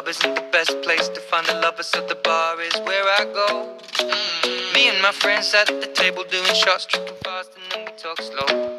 isn't the best place to find a lover, so the bar is where I go. Me and my friends at the table doing shots, tripping fast, and then we talk slow.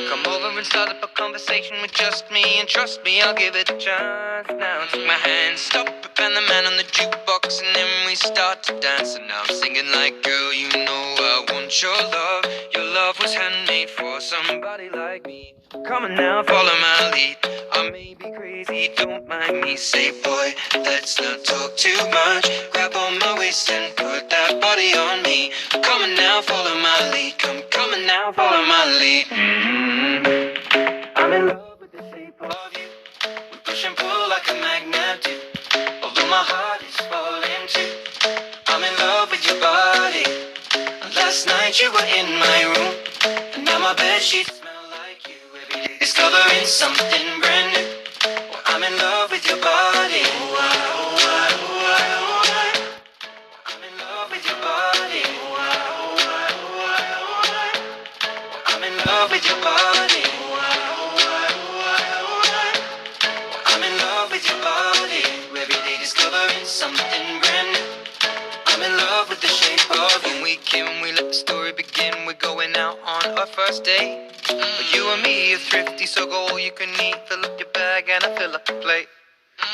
Come over and start up a conversation with just me, and trust me, I'll give it a chance. Now take my hand, stop it, and the man on the jukebox, and then we start to dance. And now I'm singing like, girl, you know I want your love. Your love was handmade for somebody like me. Come on now, follow my lead. I may be crazy, don't mind me. Say, boy, let's not talk too much. Grab on my waist and put that body on me. Come on now, follow my lead. Come on now, follow my lead. I'm in love with the shape of you. We push and pull like a magnet do. Although my heart is falling too. I'm in love with your body. Last night you were in my room, and now my bedsheets smell like you. Every day discovering something brand new. Well, I'm in love with your body. I'm in love with your body. I'm in love with your body. I'm in love with your body. Every day discovering something brand new. I'm in love with the shape of you. When we came, we let the story begin. We're going out on our first date. But you and me are thrifty, so go all you can eat. Fill up your bag and I fill up the plate.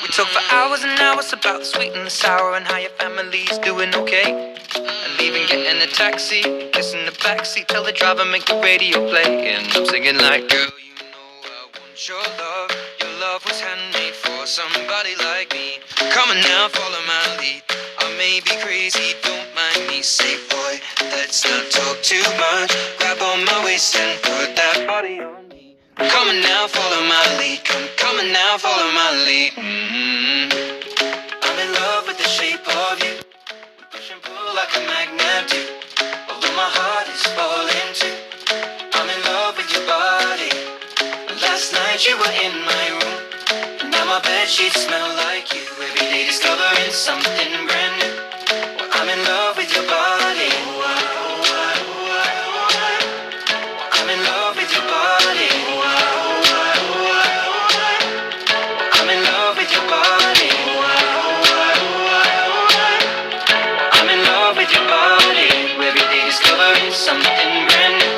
We talk for hours and hours about the sweet and the sour and how your family's doing okay. And leaving, getting a taxi, kissing the backseat, tell the driver make the radio play. And I'm singing like, girl, you know I want your love. Your love was handmade for somebody like me. Come on now, follow my lead. I may be crazy, don't mind me. Say, boy, let's not talk too much. Grab on my waist and put that body on me. Come on now, follow my lead. Come on now, follow my lead. I'm in love with the shape of you. We push and pull like a magnet do. Although my heart is falling too. I'm in love with your body. Last night you were in my room, and now my bedsheets smell like you. Every day discovering something brand new. Well, I'm in love with your body. I'm in love with your body. I'm in love with your body. I'm in love with your body. Every day discovering something brand new.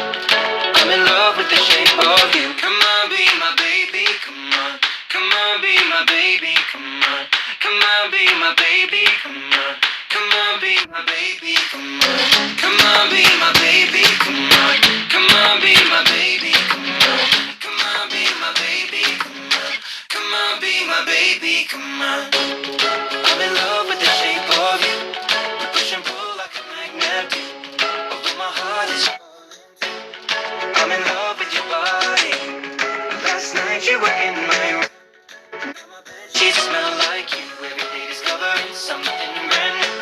I'm in love with the shape of you. Come on, be my baby, come on. Come on, be my baby, come on. Come on, be my baby, come on. Come on, be my baby, come on. Come on, be my baby, come on. Come on, be my baby, come on. Come on, be my baby, come on. Come on, be my baby, come on. I'm in love with the shape of you. We push and pull like a magnet do. Although my heart is I'm in love with your body. Last night you were in my room. She smell like you. Every day discovering something brand new.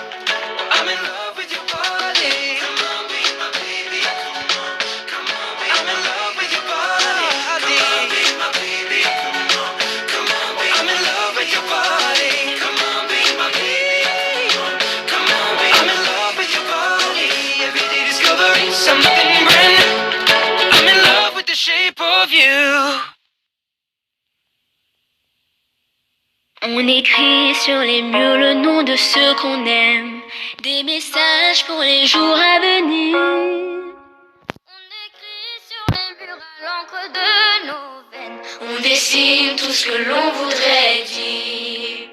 I'm in love with your body. Come on, be my baby. Come on, come on, be I'm in love with your body. Come on, be my baby. Come on, come on, be I'm in love with your body. Come on, be my baby. Come on, be I'm in love with your body. Every day discovering something brand new. I'm in love with the shape of you. On écrit sur les murs le nom de ceux qu'on aime, des messages pour les jours à venir. On écrit sur les murs à l'encre de nos veines, on dessine tout ce que l'on voudrait dire.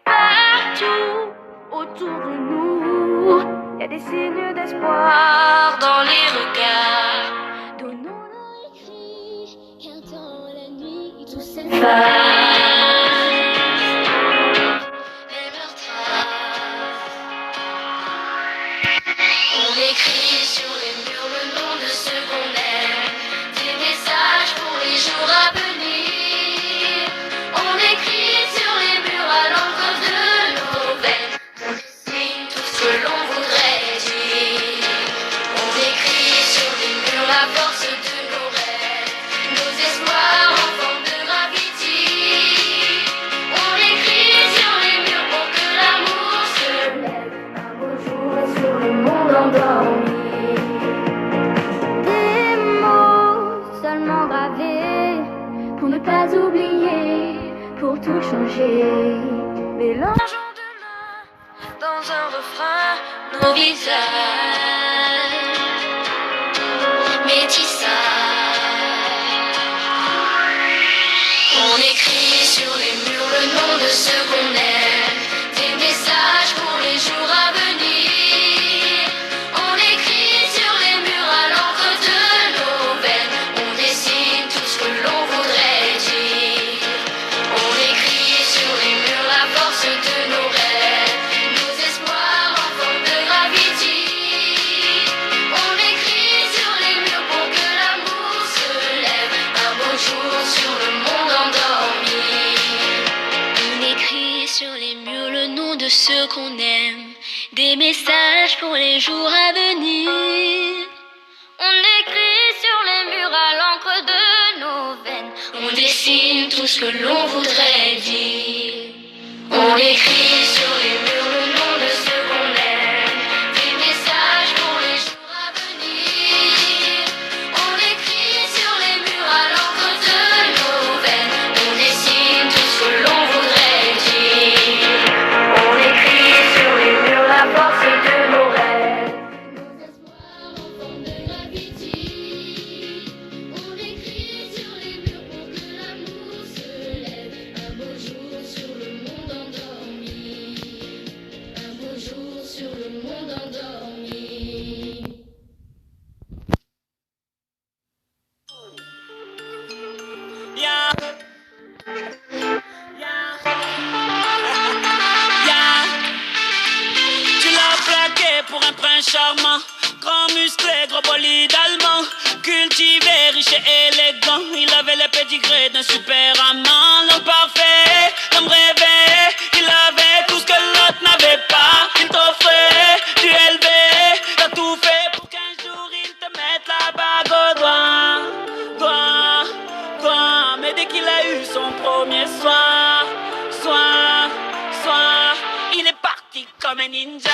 Partout autour de nous, y a des signes d'espoir dans les regards. Donnons leur écrit, car dans la nuit tout s'efface. On écrit sur les murs le nom de ceux qu'on aime, des messages pour les jours à venir. On écrit sur les murs à l'encre de nos veines, on dessine tout ce que l'on voudrait dire. On écrit sur les murs la force de nos rêves, nos espoirs en forme de graffiti. On écrit sur les murs pour que l'amour se lève un beau jour sur le monde endormi. Des mots seulement gravés pour ne pas oublier, pour tout changer. Mélangeons demain dans un refrain nos visages, métissage. On écrit sur les murs le nom de ceux qu'on aime, des messages pour les jours à venir. On écrit sur les murs à l'encre de nos veines, on dessine tout ce que l'on voudrait dire. On écrit sur les murs la force de nos rêves, nos espoirs en forme de gravity. On écrit sur les murs pour que l'amour se lève un beau jour sur le monde endormi. On écrit sur les murs le nom de ceux qu'on aime, des messages pour les jours à venir. On écrit sur les murs à l'encre de nos veines, on dessine tout ce que l'on voudrait dire. On écrit sur les murs le nom de ceux qu'on aime, des messages pour les jours à venir. On écrit sur les murs à l'encre de nos veines, on dessine tout ce que l'on voudrait dire. On écrit sur les murs la force de nos rêves, nos espoirs en forme de gravity. On écrit sur les murs pour que l'amour se lève un beau jour sur le monde endormi. Un beau jour sur le monde endormi. Yeah. Yeah. Tu l'as plaqué pour un prince charmant, grand musclé, gros bolide allemand, cultivé, riche et élégant. Il avait les pédigrés d'un super amant, l'homme parfait, l'homme rêvé. Il avait tout ce que l'autre n'avait pas. Il t'offrait du LV, t'as tout fait pour qu'un jour il te mette la bague au doigt, doigt, doigt. Mais dès qu'il a eu son premier soir, il est parti comme un ninja.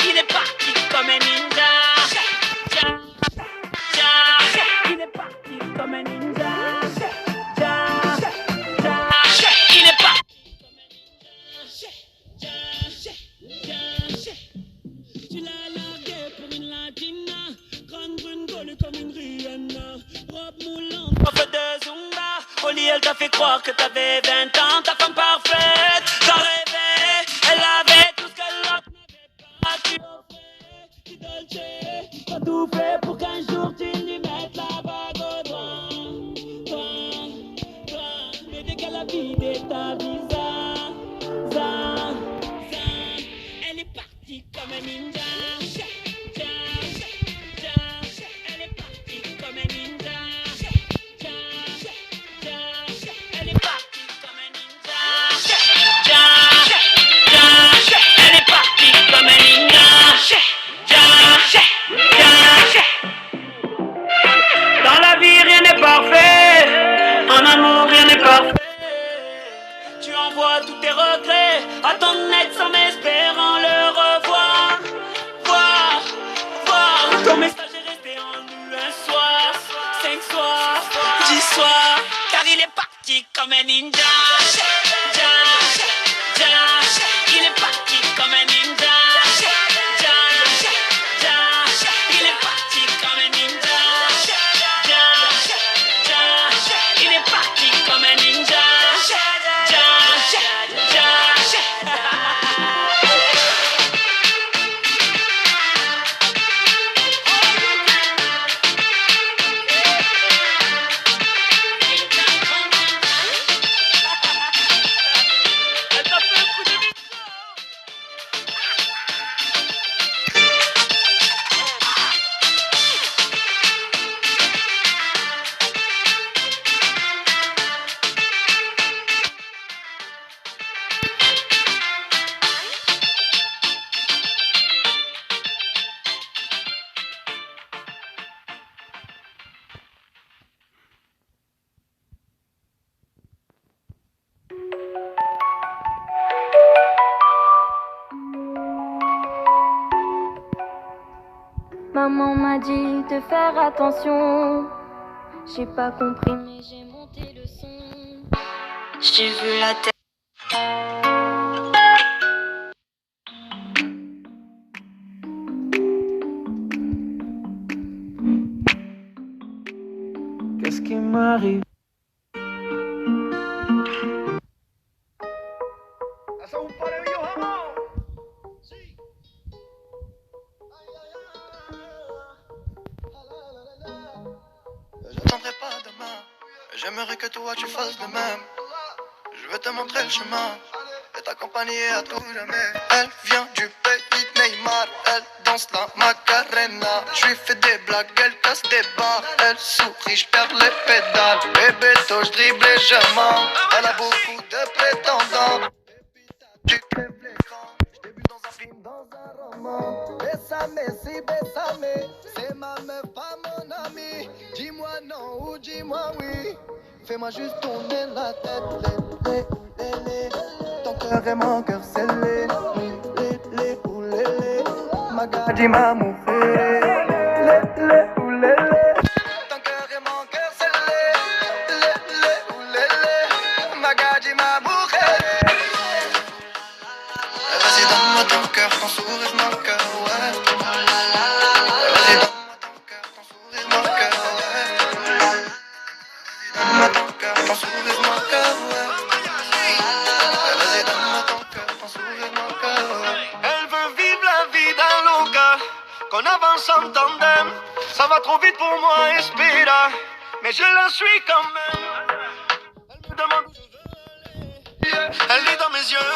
Il est parti comme un ninja. Il est parti comme un ninja. Il est parti Tu l'as largué pour une latina, grande brune collée comme une Rihanna, robe moulante, prof de Zumba. Au lit elle t'a fait croire que t'avais 20 ans, ta femme parfaite, t'as rêvé. Elle avait tout ce que l'autre n'avait pas. Tu offrais du Dolce, t'as tout fait pour qu'un jour tu lui mettes la bague au doigt, doigt. Mais dès qu'elle a vidé ta visa, elle est partie comme un ninja. Elle est partie comme un ninja. Elle est partie comme un ninja. Elle est partie comme un ninja. Dans la vie rien n'est parfait, en amour rien n'est parfait. Tu envoies tous tes regrets à ton ex en espérant le revoir. Voir. Ton message est resté en nu un soir, 5 soirs, 10 soirs, car il est parti comme un ninja. Il est parti comme un ninja. Il est parti comme un ninja. Il est parti comme un ninja. Maman m'a dit de faire attention. J'ai pas compris mais j'ai monté tes leçons. J'ai vu la tête. Qu'est-ce qui m'arrive? J'attendrai pas demain. J'aimerais que toi tu fasses de même. Je veux te montrer le chemin et t'accompagner à tout jamais. Elle vient du pays de Neymar. Elle danse la Macarena. Je lui fais des blagues, elle casse des barres. Elle sourit, je perds les pédales. Bébé, toi je dribble et je mens. Elle a beaucoup de prétendants. Tu crèves l'écran. Je débute dans un film, dans un roman. Bésame, si bésame. C'est ma meuf, pas mon ami. Dis-moi non ou dis-moi oui. Fais-moi juste tourner la tête. Ton cœur est mon cœur scellé. Magadi ma mujer. Ton cœur est mon cœur scellé. Magadi ma mujer. Vas-y donne-moi ton cœur, ton sourire, mon cœur, ouais. Vas-y donne-moi ton cœur, ton sourire, mon cœur, ouais. Donne-moi ton cœur, ton sourire, mon cœur, ouais. Vas-y donne-moi ton cœur, ton sourire, mon cœur, ouais. Elle veut vivre la vie d'un loca, qu'on avance en tandem. Ça va trop vite pour moi, Espera, mais je la suis quand même. Elle me demande où je veux aller. Elle lit dans mes yeux.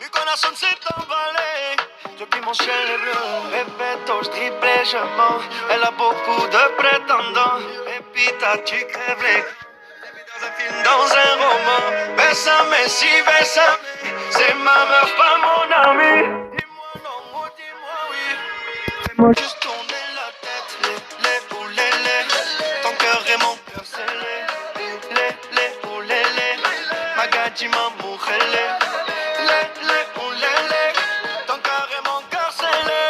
Mi corazón s'est emballé. Depuis mon ciel est bleu. Répète, je dribble et je mens. Elle a beaucoup de prétendants. Pépita, tu crèves les. Dans un film, dans un roman. Bésame, si bésame. C'est ma meuf, pas mon ami. Dis-moi non ou dis-moi oui. Fais-moi juste tourner la tête. Les ou les. Ton cœur est mon cœur scellé. Les ou les. Magadi ma mujer. Ton cœur est mon cœur scellé.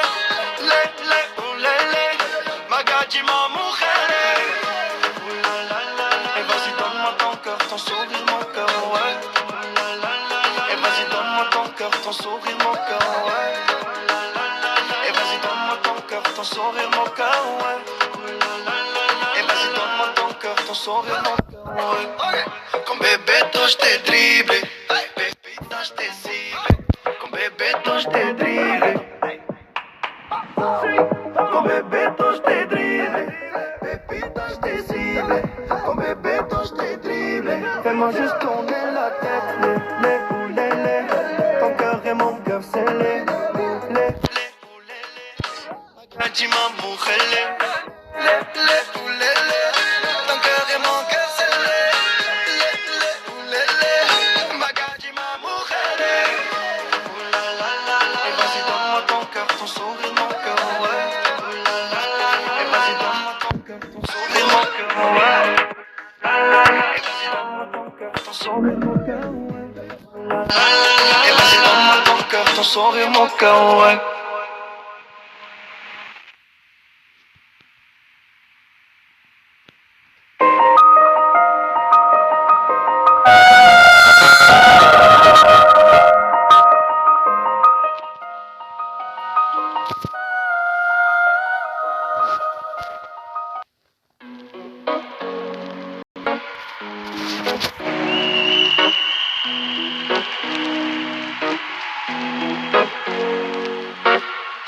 Magadi ma mujer. Et vas-y donne-moi ton cœur, ton sourire, mon cœur, ouais. Et vas-y donne-moi ton cœur, ton sourire, mon cœur, ouais. Et vas-y donne-moi ton cœur, ton sourire, mon cœur, ouais. Et vas-y donne-moi ton cœur, ton sourire, mon cœur, ouais. Con Bebeto je t'ai dribblé. Pépita je t'ai ciblé. Con Bebeto je t'ai dribblé. Con Bebeto je t'ai dribblé. Pépita je t'ai ciblé. Con Bebeto je t'ai dribblé. Fais-moi juste tourner la tête. Les. Ton cœur est mon cœur scellé. Les. Magadi ma mujer. Les. Ton cœur est mon cœur scellé. Magadi ma mujer. Et vas-y donne-moi ton cœur, ton sourire, mon cœur, ouais. Et vas-y donne-moi ton cœur, ton sourire, mon cœur, ouais. Et vas-y donne-moi ton cœur, ton sourire, mon cœur, ouais. Et vas-y donne-moi ton cœur, ton sourire, mon cœur, ouais.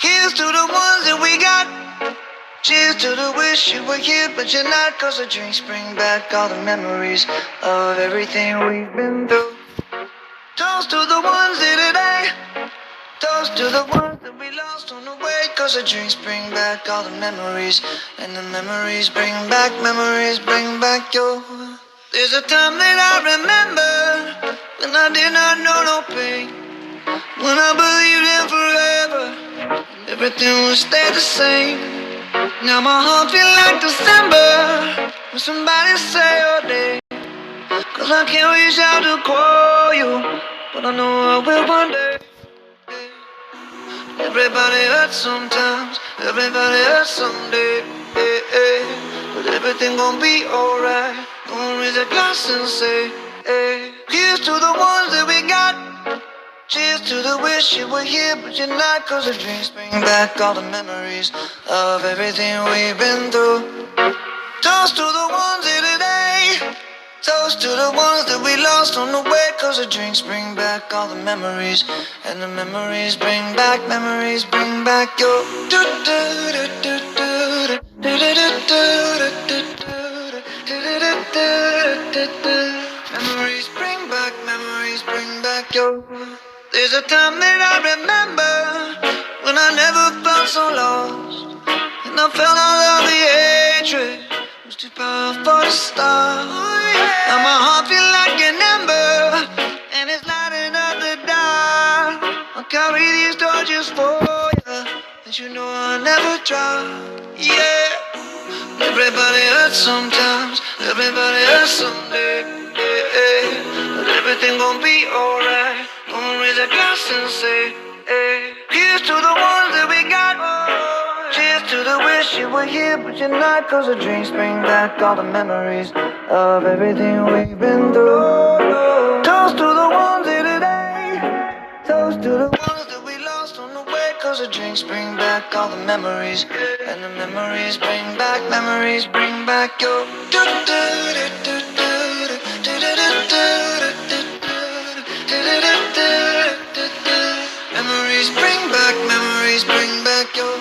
Here's to the ones that we got. Cheers to the wish you were here, but you're not. Cause the drinks bring back all the memories of everything we've been through. Toast to the ones here today. Toast to the ones that we lost on the way. Cause the drinks bring back all the memories. And the memories bring back your. There's a time that I remember when I did not know no pain. When I believed in forever, everything would stay the same. Now my heart feels like December when somebody say your name. Cause I can't reach out to call you, but I know I will one day. Everybody hurts sometimes, everybody hurts someday. But everything gon' be alright. Gonna raise a glass and say, hey, here's to the ones that we got. Cheers to the wish you were here, but you're not. Cause the drinks bring back all the memories of everything we've been through. Toast to the ones here today. Toast to the ones that we lost on the way. Cause the drinks bring back all the memories. And the memories bring back your memories bring back your. There's a time that I remember when I never felt so lost, and I felt all of the hatred was too powerful to stop. Now my heart feels like an ember, and it's lighting up the dark. I'll carry these torches for you, and you know I'll never drop. Yeah, everybody hurts sometimes, everybody hurts someday. Yeah, but everything gon' be alright. Gonna raise a glass and say, hey, here's to the ones that we got. Cheers to the wish you were here, but you're not. Cause the drinks bring back all the memories of everything we've been through. Toast to the ones here today. Toast to the ones that we lost on the way. Cause the drinks bring back all the memories. And the memories bring back your. Memories bring back your. Memories bring back your. Memories bring back your.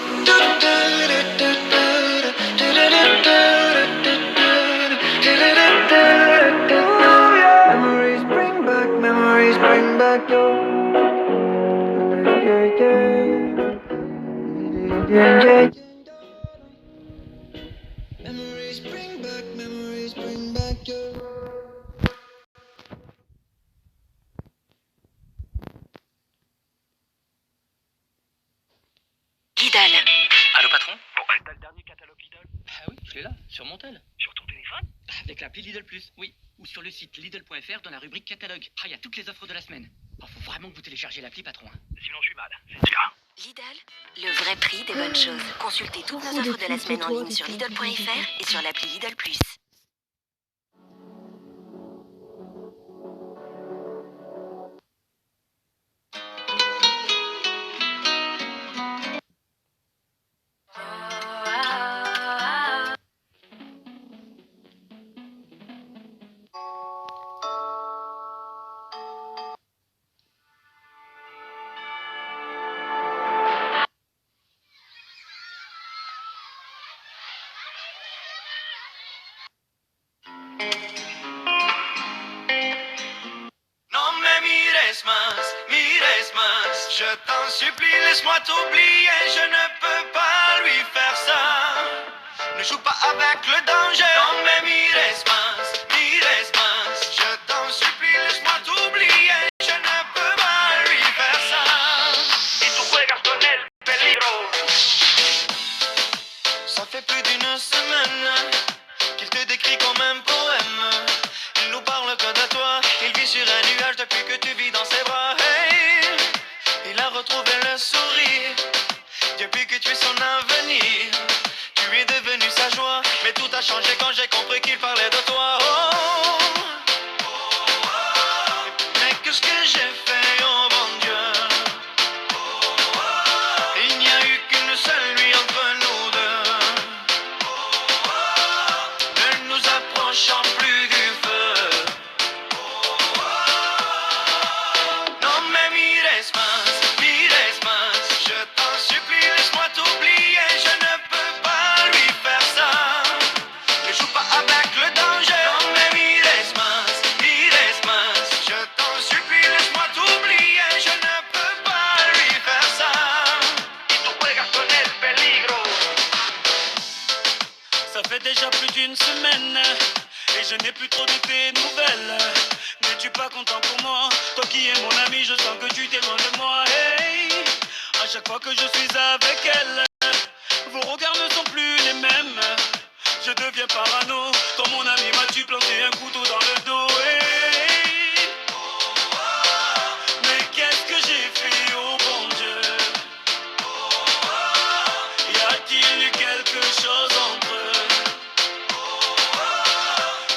Lidl. Allô patron? Bon, t'as le dernier catalogue Lidl? Ah oui, je l'ai là, sur mon tel. Sur ton téléphone? Avec l'appli Lidl Plus, oui. Ou sur le site Lidl.fr dans la rubrique catalogue. Ah, il y a toutes les offres de la semaine. Oh, faut vraiment que vous téléchargez l'appli patron. Hein. Sinon je suis mal, c'est sûr. Lidl, le vrai prix des bonnes choses. Consultez toutes nos offres de la semaine en ligne sur Lidl.fr et sur l'appli Lidl Plus. Non mais mires más, je t'en supplie, laisse-moi t'oublier, je ne peux pas lui faire ça. Ne joue pas avec le danger. Non mais mires más, je t'en supplie, laisse-moi t'oublier, je ne peux pas lui faire ça. Y tú juegas con el peligro. Ça fait plus d'une semaine qu'il te décrit comme un poème. Il nous parle que de toi, il vit sur un nuage depuis que tu vis dans ses bras. Hey, il a retrouvé le sourire depuis que tu es son avenir. Tu es devenu sa joie, mais tout a changé quand j'ai compris qu'il parlait de toi. Mais qu'est-ce que j'ai fait, oh bon Dieu? Il n'y a eu qu'une seule nuit entre nous deux. Ne nous approchons plus du feu. Non mais mires más, je t'en supplie, laisse-moi t'oublier, je ne peux pas lui faire ça. Ne joue pas avec le danger. Non mais mires más, je t'en supplie, laisse-moi t'oublier, je ne peux pas lui faire ça. Y tú juegas con el peligro. Ça fait déjà plus d'une semaine et je n'ai plus trop de tes nouvelles. N'es-tu pas content pour moi? Toi qui es mon ami, je sens que tu t'éloignes de moi. Hey, à chaque fois que je suis avec elle, vos regards ne sont plus les mêmes. Je deviens parano. Quand mon ami m'a-tu planté un couteau dans le dos? Hey, mais qu'est-ce que j'ai fait, oh bon Dieu? Y a-t-il eu quelque chose entre eux?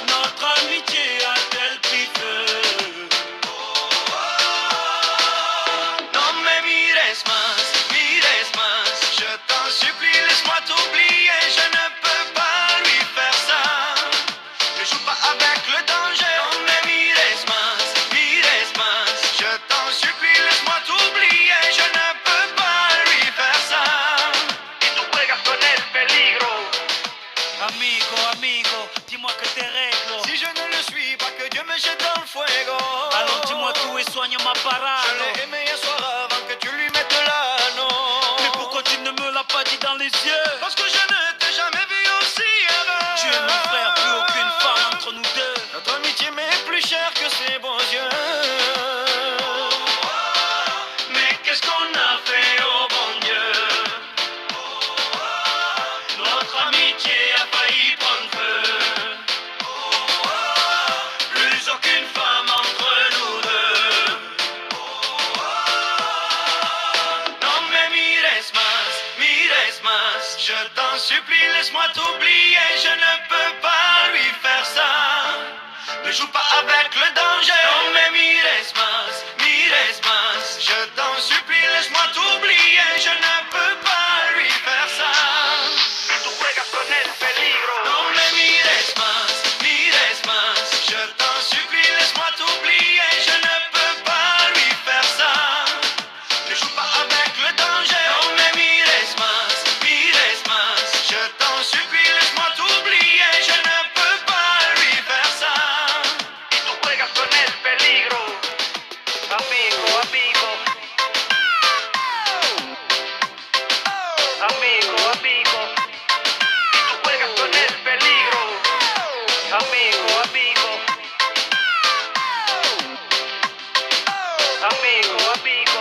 Notre ma parano. Je l'ai aimé un soir avant que tu lui mettes l'anneau. Mais pourquoi tu ne me l'as pas dit dans les yeux? Parce que je ne t'ai jamais vu aussi heureux. Tu es mon frère, plus aucune femme entre nous deux. Notre amitié m'est plus chère que ses beaux yeux. Mais qu'est-ce qu'on a fait au bon Dieu? Notre amitié a failli prendre feu. Plus aucune femme entre nous deux. Non mais mires más. Je t'en supplie, laisse-moi t'oublier. Je ne peux pas lui faire ça. Ne joue pas avec le danger. Non mais mires más. Je t'en supplie, laisse-moi t'oublier. Je ne peux pas lui faire ça. Tú juegas con el peligro. Non mais mires más. Je t'en supplie, laisse-moi t'oublier. Je ne peux pas lui faire ça. Ne joue pas avec le danger. Non mais mires más. Je t'en supplie, laisse-moi t'oublier. Je ne peux pas lui faire ça. Y tú juegas con el peligro. Amigo, amigo. Amigo, amigo. Y tú juegas con el peligro. Amigo, amigo. Amigo, amigo.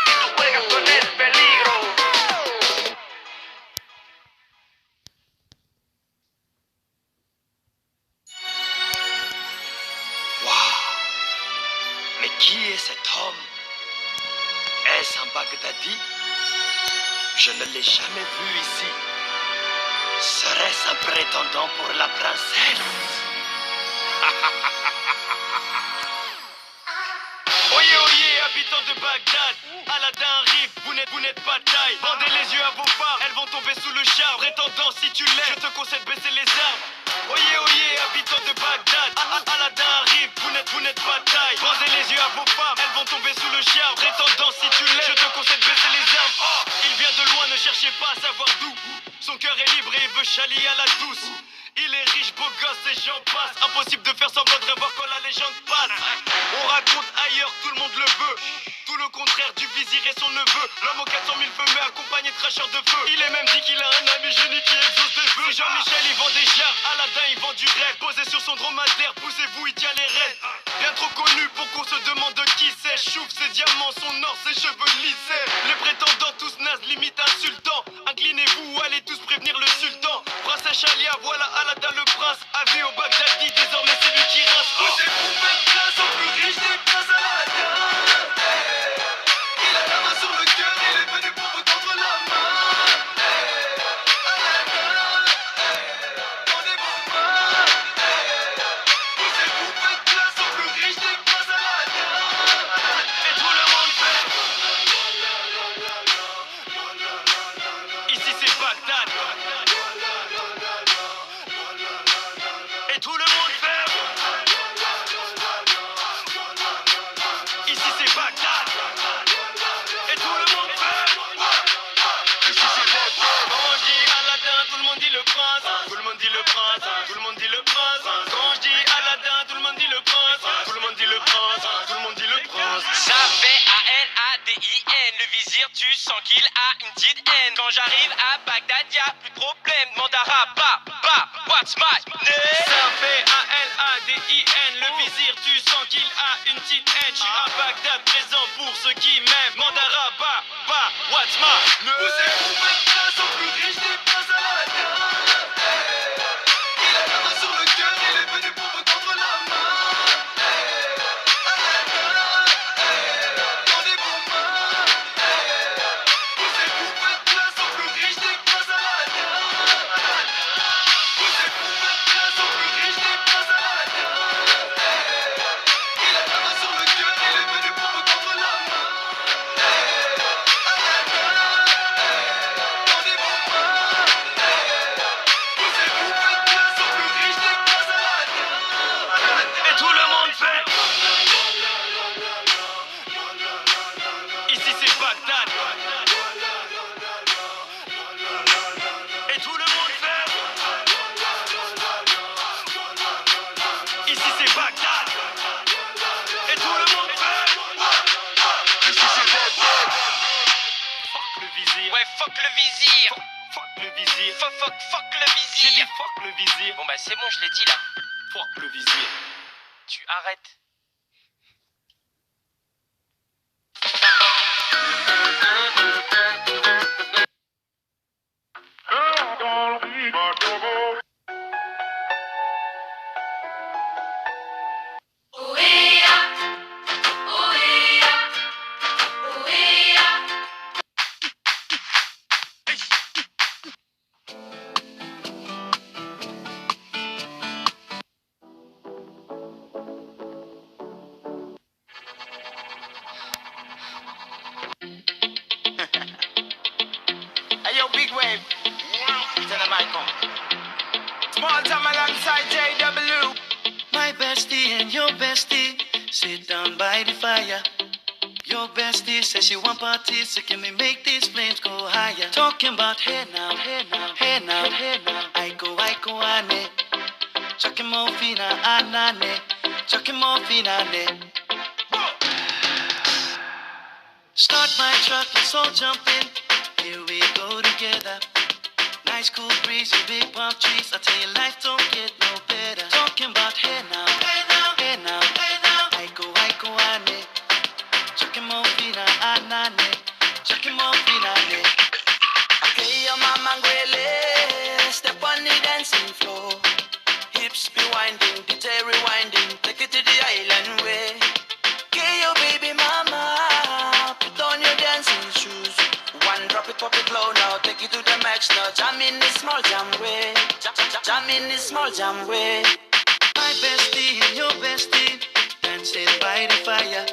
Y tú juegas con el peligro. Mais qui est cet homme? Est-ce un Baghdadi? Je ne l'ai jamais vu ici. Serait-ce un prétendant pour la princesse? Oyez, oyez, habitants de Bagdad, Aladdin arrive, vous n'êtes pas de taille. Bandez les yeux à vos femmes, elles vont tomber sous le charme. Prétendant, si tu l'aimes, je te conseille de baisser les armes. Oyez, oyez, habitants de Bagdad, Aladdin arrive, vous n'êtes pas de taille. Bandez les yeux à vos femmes, elles vont tomber sous le charme. Prétendant, si tu l'aimes, je te conseille de baisser les armes. Oh, il vient de loin, ne cherchez pas à savoir d'où. Son cœur est libre et il veut chalier à la douce. Il est riche, beau gosse et j'en passe. Impossible de faire semblant de rêver quand la légende passe. On raconte ailleurs, tout le monde le veut. Tout le contraire du vizir et son neveu. L'homme aux 400 000 feux mais accompagné de cracheurs de feu. Il est même dit qu'il a un ami génie qui exauce des vœux. Jean-Michel il vend des jarres, Aladdin il vend du rêve. Posé sur son dromadaire, poussez-vous, il tient les rênes. Bien trop connu pour qu'on se demande de qui c'est. Chouf ses diamants, son or, ses cheveux lissés. Les prétendants tous nazes, limite insultants. Inclinez-vous, allez tous prévenir le sultan. Princesse Chalia, voilà Aladdin le prince. Avis au Baghdadi, désormais c'est lui qui rince. Posez-vous, faites place au plus riche des princes Aladdin. Il a la main sur le cœur, il est venu pour vous tendre la main. Aladdin, tendez vos mains. Poussez-vous, faites place au plus riche des princes Aladdin. Et tout le monde fait. Ici c'est Bagdad. Et tout le monde fait. Ici c'est Bagdad. Et tout le monde fait. Ici c'est Bagdad. Quand je dis Aladdin, tout le monde dit le prince. Tout le monde dit le prince. Tout le monde dit le prince. Quand je dis Aladdin, tout le monde dit le prince. Tout le monde dit le prince. Tout le monde dit le prince. Ça fait A-L-A-D-I-N. Le vizir, tu sens qu'il a une petite haine. Quand j'arrive à Bagdad, y'a plus de problème. Demande à Rabat, what's my name? Ça fait A-L-A-D-I-N. Le vizir, tu sens qu'il a une petite haine. J'suis à Bagdad, présent pour ceux qui m'aiment. Mandara, what's my name? Poussez-vous, faites place au plus riche des princes Aladdin. Il a la main sur le cœur, il est venu pour vous tendre la main. Aladdin, tendez vos mains. Poussez-vous, faites place au plus riche des princes Aladdin. Poussez-vous, faites place au plus riche des princes Aladdin. Il a la main sur le cœur, il est venu pour vous tendre la main. Aladdin, tendez vos mains. ouais, fuck le vizir. Fuck le vizir. Fuck le J'ai dit vizir. fuck le vizir. Bon bah c'est bon, je l'ai dit là. Fuck le vizir. Tu arrêtes. Ouéa, ouéa, ouéa. Hey yo, big wave. Tell them I come. Small time alongside JW. My bestie and your bestie sit down by the fire. Your bestie says she want parties, so can we make these flames go higher? Talking about hey now, hey now, hey now, hey now. I go, ane. Chucking more fina, anane. Chucking more fina, ane. Start my truck, let's all jump in. Here we go together. Nice cool breeze and big palm trees. I tell you, life don't get no better. Talking about hey now, hey now, hey now, hey now. I go, ane. Chucking more fina, anane. Chucking more fina, ane. Okay, your mama ngwele. Step on the dancing floor. Hips be winding, DJ rewinding. Take it to the island way. Okay, your baby mama. Put on your dancing shoes. One drop it, pop it low now. Take it to the max now. Jam in this small jam way. Jam in this small jam way. My bestie and your bestie dancing by the fire.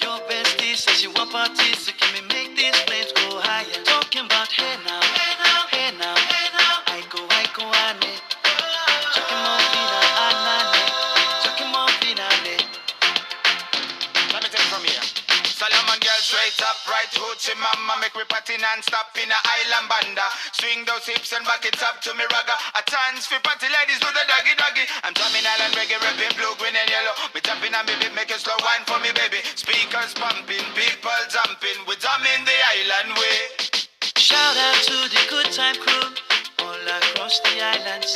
Your bestie says she want parties, so can we make these flames go higher? Talking about hey now, hey now, hey now, hey now. I go, ane. Chucking more fina, anane. Chucking more fina, ane. Let me take it from here. Solomon girl straight up, right hoochie mama. Make me party non-stop in a island banda. Swing those hips and back it up to me ragga. A chance for party ladies do the doggy doggy. I'm drumming island reggae, rapping blue, green and yellow. Me jumping and me beat, make it slow wine for me baby. Speakers pumping, people jumping. We drumming the island way. Shout out to the good time crew all across the islands.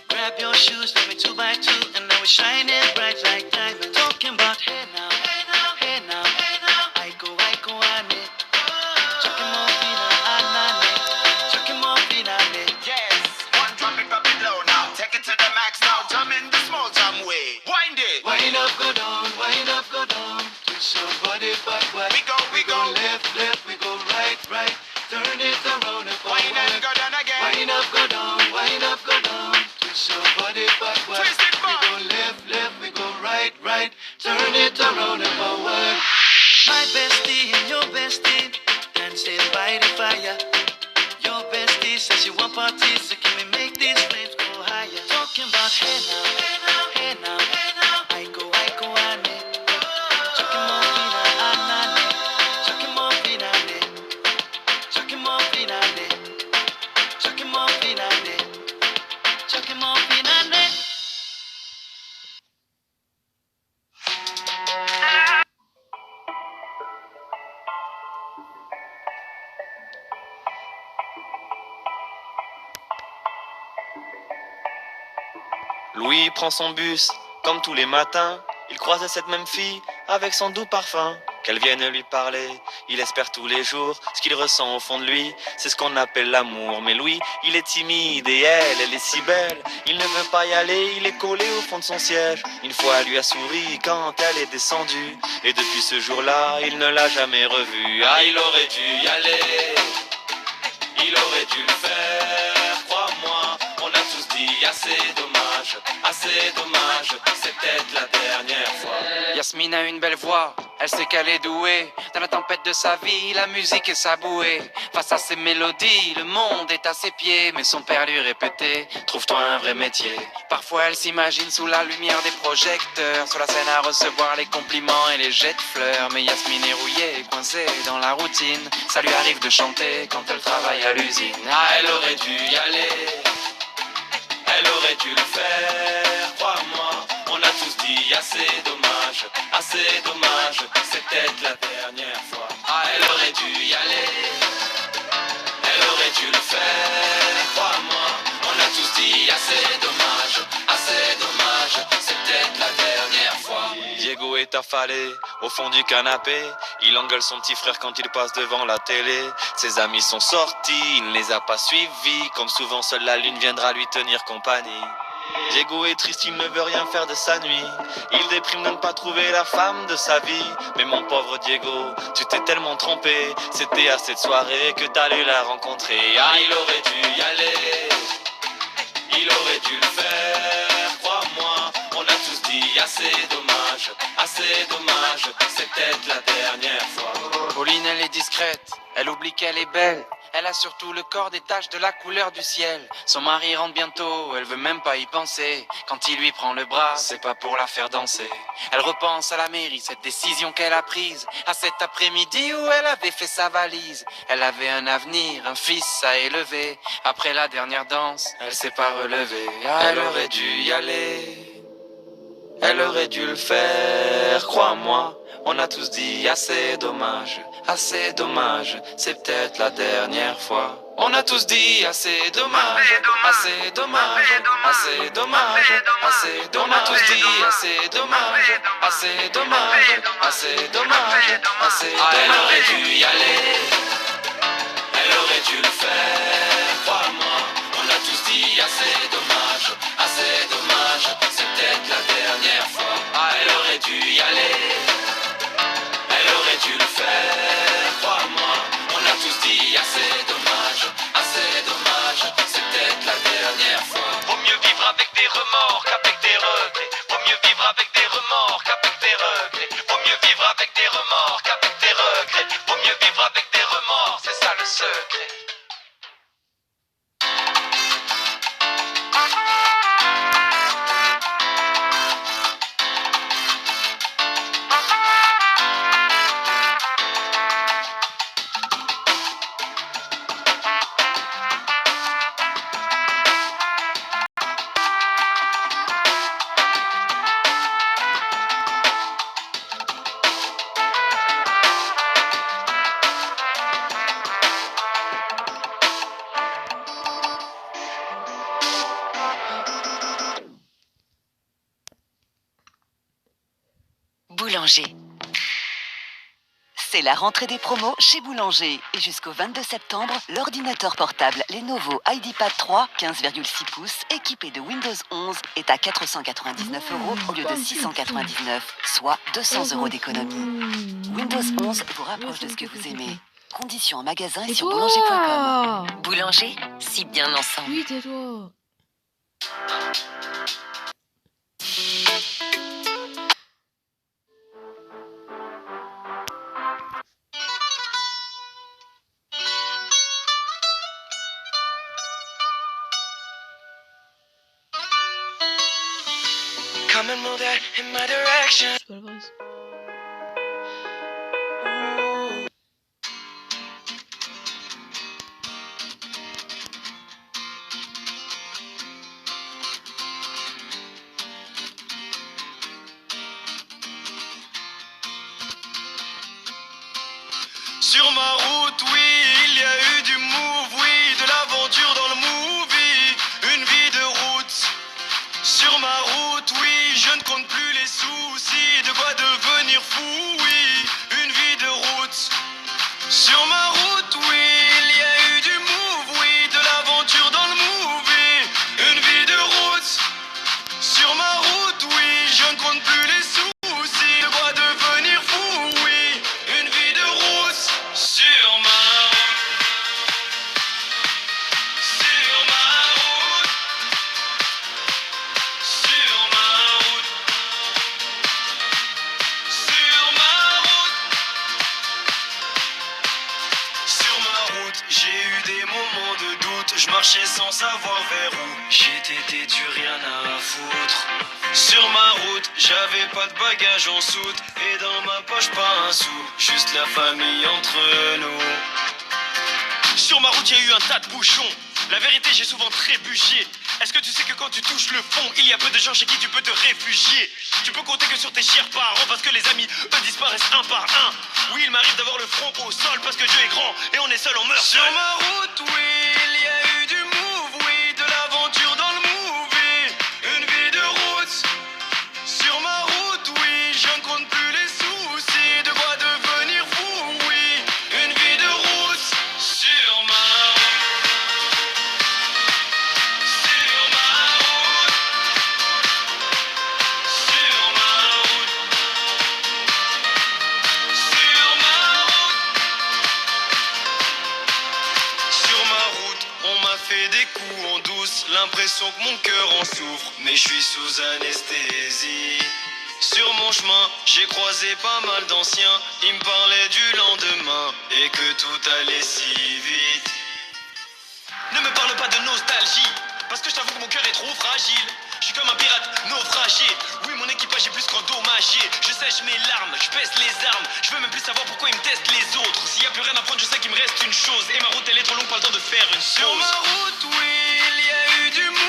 Grab your shoes, let me 2x2, and now we're shining bright like diamonds. Talking about hey now, hey now, hey now, hey now. I go, ane. Chucking more fina, anane. Chucking more fina, ane. Yes, one drop it low now. Take it to the max now. Jump in the small jam way. Wind it. Wind up, go down, wind up, go down. Twist your body backward. We go. Left, left, we go right, right. Turn it around and forward. Wind and go down again. Wind up, go down, wind up, go down. Twist your body backward. Twist it We back. go left, left, we go right, right. Turn it around and forward. My bestie and your bestie dancing by the fire. Your bestie says she want parties, so can we make these flames go higher? Talking about hey now, hey now, hey now, hey now. I go, ane. Chucking more fina, anane. Chucking more fina, ane. Chucking more fina, ane. Chucking more fina, ane. Chucking more fina, ane. Louis prend son bus, comme tous les matins. Il croise cette même fille, avec son doux parfum. Qu'elle vienne lui parler, il espère tous les jours. Ce qu'il ressent au fond de lui, c'est ce qu'on appelle l'amour. Mais Louis, il est timide et elle est si belle. Il ne veut pas y aller, il est collé au fond de son siège. Une fois, elle lui a souri quand elle est descendue. Et depuis ce jour-là, il ne l'a jamais revue. Ah, il aurait dû y aller, il aurait dû le faire, crois-moi. On a tous dit assez dommage, c'est peut-être la dernière fois. Yasmine a une belle voix, elle sait qu'elle est douée. Dans la tempête de sa vie, la musique est sa bouée. Face à ses mélodies, le monde est à ses pieds. Mais son père lui répétait, trouve-toi un vrai métier. Parfois elle s'imagine sous la lumière des projecteurs, sur la scène à recevoir les compliments et les jets de fleurs. Mais Yasmine est rouillée, coincée dans la routine. Ça lui arrive de chanter quand elle travaille à l'usine. Ah, elle aurait dû y aller, elle aurait dû le faire, crois-moi. On a tous dit assez dommage, c'est peut-être la dernière fois. Ah, elle aurait dû y aller, affalé au fond du canapé. Il engueule son petit frère quand il passe devant la télé. Ses amis sont sortis, il ne les a pas suivis. Comme souvent, seule la lune viendra lui tenir compagnie. Diego est triste, il ne veut rien faire de sa nuit. Il déprime de ne pas trouver la femme de sa vie. Mais mon pauvre Diego, tu t'es tellement trompé. C'était à cette soirée que t'allais la rencontrer. Ah, il aurait dû y aller, il aurait dû le faire, crois-moi. On a tous dit assez dommage, c'est peut-être la dernière fois. Pauline, elle est discrète, elle oublie qu'elle est belle. Elle a surtout le corps des taches de la couleur du ciel. Son mari rentre bientôt, elle veut même pas y penser. Quand il lui prend le bras, c'est pas pour la faire danser. Elle repense à la mairie, cette décision qu'elle a prise. À cet après-midi où elle avait fait sa valise. Elle avait un avenir, un fils à élever. Après la dernière danse, elle s'est pas relevée. Ah, Elle aurait dû y aller, elle aurait dû le faire, crois-moi. On a tous dit assez dommage, c'est peut-être la dernière fois. On a tous dit assez dommage, assez dommage, assez dommage, assez dommage. On a tous dit assez dommage, assez dommage, assez dommage, assez dommage. Elle aurait dû y aller, elle aurait dû le faire, crois-moi. On a tous dit assez dommage, c'est peut-être la dernière fois. Elle aurait dû y aller, elle aurait dû le faire, crois-moi. On a tous dit assez dommage, c'est peut-être la dernière fois. Vaut mieux vivre avec des remords qu'avec des regrets. Vaut mieux vivre avec des remords qu'avec des regrets. Vaut mieux vivre avec des remords qu'avec des regrets. Vaut mieux vivre avec des remords, c'est ça le secret. Boulanger. C'est la rentrée des promos chez Boulanger. Et jusqu'au 22 septembre, l'ordinateur portable Lenovo IdeaPad 3, 15,6 pouces, équipé de Windows 11, est à 499 € au lieu de 699, soit 200 € d'économie. Windows 11 vous rapproche de ce que vous aimez. Conditions en magasin et sur boulanger.com. Boulanger, si bien ensemble. Oui, tais-toi. Come and move that in my direction. C'est pas le vrai. Sur ma route, oui, il y a eu du move, oui, de l'aventure dans le movie, une vie de route. Sur ma route, oui, je ne compte plus les soucis, de quoi devenir fou, oui, une vie de route. Sur ma route, oui, il y a eu du move, oui, de l'aventure dans le movie, une vie de route. Sur ma route, oui, je ne compte plus les soucis, de quoi devenir fou, oui, une vie de route. Sur ma route, sur ma route, sur ma route, sur ma route, sur ma route, j'ai eu des moments de doute, je marchais sans savoir vers où j'étais têtu, rien à foutre. Sur ma route, j'avais pas de bagages en soute, et dans ma poche pas un sou, juste la famille entre nous. Sur ma route, il y a eu un tas de bouchons. La vérité, j'ai souvent trébuché. Est-ce que tu sais que quand tu touches le fond, il y a peu de gens chez qui tu peux te réfugier? Tu peux compter que sur tes chers parents, parce que les amis, eux, disparaissent un par un. Oui, il m'arrive d'avoir le front au sol, parce que Dieu est grand, et on est seul, on meurt seul. Sur ma route, oui, il y a eu du move, oui, de l'aventure dans le movie, une vie de route. Sur ma route, oui, je ne compte plus en douce, l'impression que mon cœur en souffre. Mais je suis sous anesthésie. Sur mon chemin, j'ai croisé pas mal d'anciens. Ils me parlaient du lendemain et que tout allait si vite. Ne me parle pas de nostalgie, parce que je t'avoue que mon cœur est trop fragile. Je suis comme un pirate naufragé. Oui, mon équipage est plus qu'endommagé. Je sèche mes larmes, je baisse les armes. Je veux même plus savoir pourquoi ils me testent les autres. S'il y a plus rien à prendre, je sais qu'il me reste une chose. Et ma route elle est trop longue, pas le temps de faire une chose. Sur ma route, oui, il y a eu du monde.